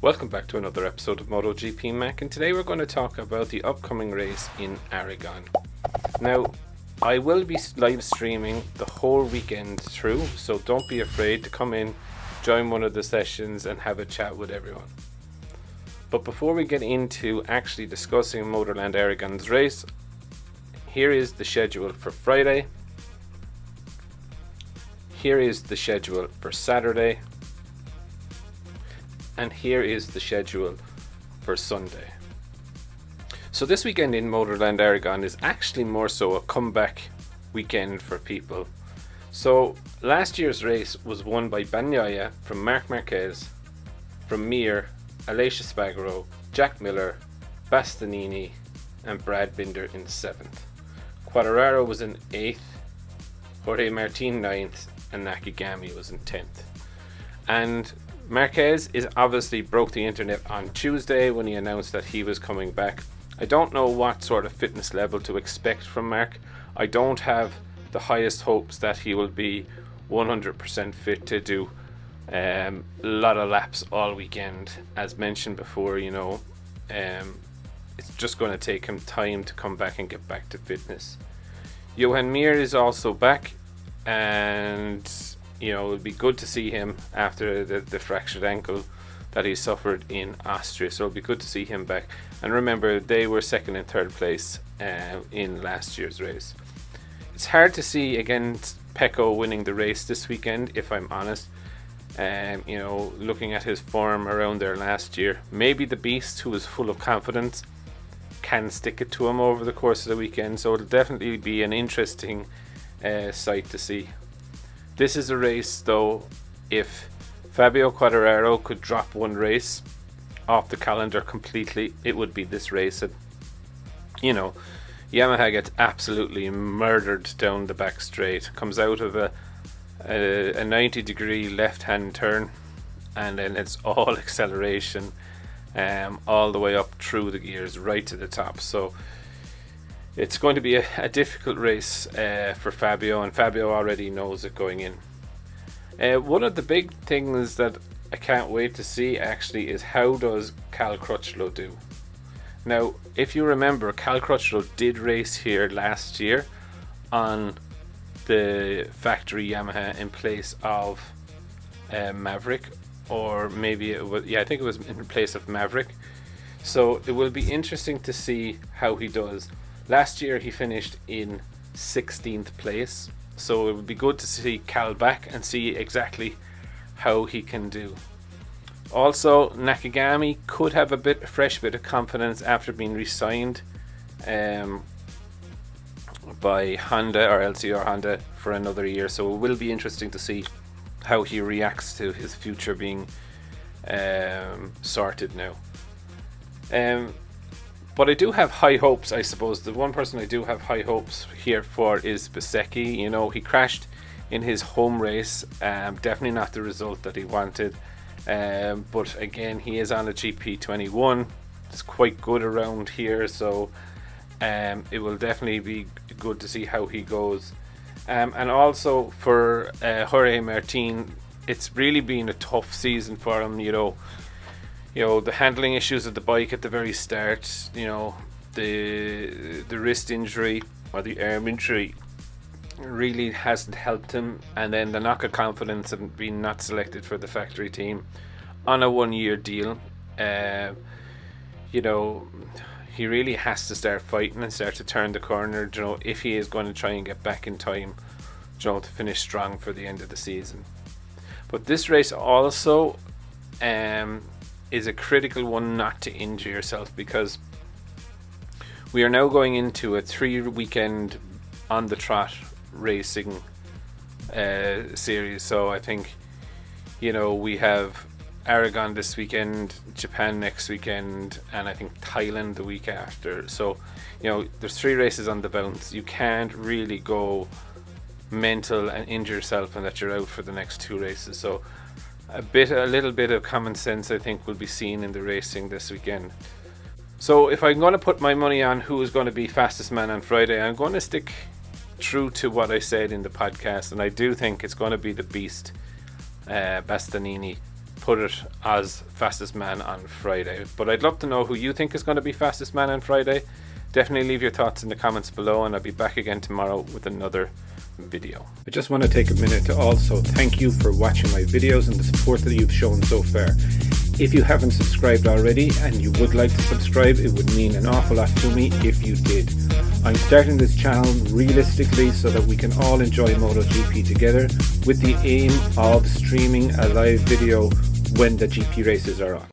Welcome back to another episode of MotoGP Mac, and today we're going to talk about the upcoming race in Aragon. Now, I will be live streaming the whole weekend through, so don't be afraid to come in, join one of the sessions and have a chat with everyone. But before we get into actually discussing Motorland Aragon's race, here is the schedule for Friday. Here is the schedule for Saturday. And here is the schedule for Sunday. So this weekend in Motorland Aragon is actually more so a comeback weekend for people. So last year's race was won by Bagnaia from Marc Marquez, from Mir, Aleix Espargaro, Jack Miller, Bastianini and Brad Binder in 7th. Quartararo was in 8th, Jorge Martin 9th and Nakagami was in 10th. And Marquez is obviously broke the internet on Tuesday when he announced that he was coming back. I don't know what sort of fitness level to expect from Marc. I don't have the highest hopes that he will be 100% fit to do a lot of laps all weekend. As mentioned before, it's just going to take him time to come back and get back to fitness. Johan Mir is also back, and it'll be good to see him after the fractured ankle that he suffered in Austria. So it'll be good to see him back. And remember, they were 2nd and 3rd place in last year's race. It's hard to see against Pecco winning the race this weekend, if I'm honest. Looking at his form around there last year, maybe the Beast, who was full of confidence, can stick it to him over the course of the weekend. So it'll definitely be an interesting sight to see. This is a race, though, if Fabio Quartararo could drop one race off the calendar completely, it would be this race. And, Yamaha gets absolutely murdered down the back straight. Comes out of a 90-degree left-hand turn, and then it's all acceleration all the way up through the gears right to the top. So it's going to be a difficult race for Fabio, and Fabio already knows it going in. One of the big things that I can't wait to see actually is how does Cal Crutchlow do. Now, if you remember, Cal Crutchlow did race here last year on the factory Yamaha in place of Maverick, or maybe it was, I think it was in place of Maverick. So it will be interesting to see how he does. Last year he finished in 16th place, so it would be good to see Cal back and see exactly how he can do. Also, Nakagami could have a fresh bit of confidence after being re-signed by Honda or LCR Honda for another year, so it will be interesting to see how he reacts to his future being sorted now. But I do have high hopes, I suppose. The one person I do have high hopes here for is Bezzecchi. He crashed in his home race. Definitely not the result that he wanted. But again, he is on a GP21. It's quite good around here, so it will definitely be good to see how he goes. And also for Jorge Martin, it's really been a tough season for him, the handling issues of the bike at the very start, the wrist injury or the arm injury really hasn't helped him, and then the knock of confidence and being not selected for the factory team on a 1-year deal. He really has to start fighting and start to turn the corner, if he is going to try and get back in time, to finish strong for the end of the season. But this race also is a critical one not to injure yourself, because we are now going into a 3-weekend on the trot racing series. So I think we have Aragon this weekend, Japan next weekend, and I think Thailand the week after. So there's 3 races on the bounce. You can't really go mental and injure yourself and that you're out for the next 2 races. So a little bit of common sense, I think, will be seen in the racing this weekend. So if I'm going to put my money on who is going to be fastest man on Friday, I'm going to stick true to what I said in the podcast, and I do think it's going to be the Beast, Bastianini. put it as fastest man on Friday. But I'd love to know who you think is going to be fastest man on Friday. Definitely leave your thoughts in the comments below, and I'll be back again tomorrow with another video. I just want to take a minute to also thank you for watching my videos and the support that you've shown so far. If you haven't subscribed already and you would like to subscribe, it would mean an awful lot to me if you did. I'm starting this channel realistically so that we can all enjoy MotoGP together, with the aim of streaming a live video when the GP races are on.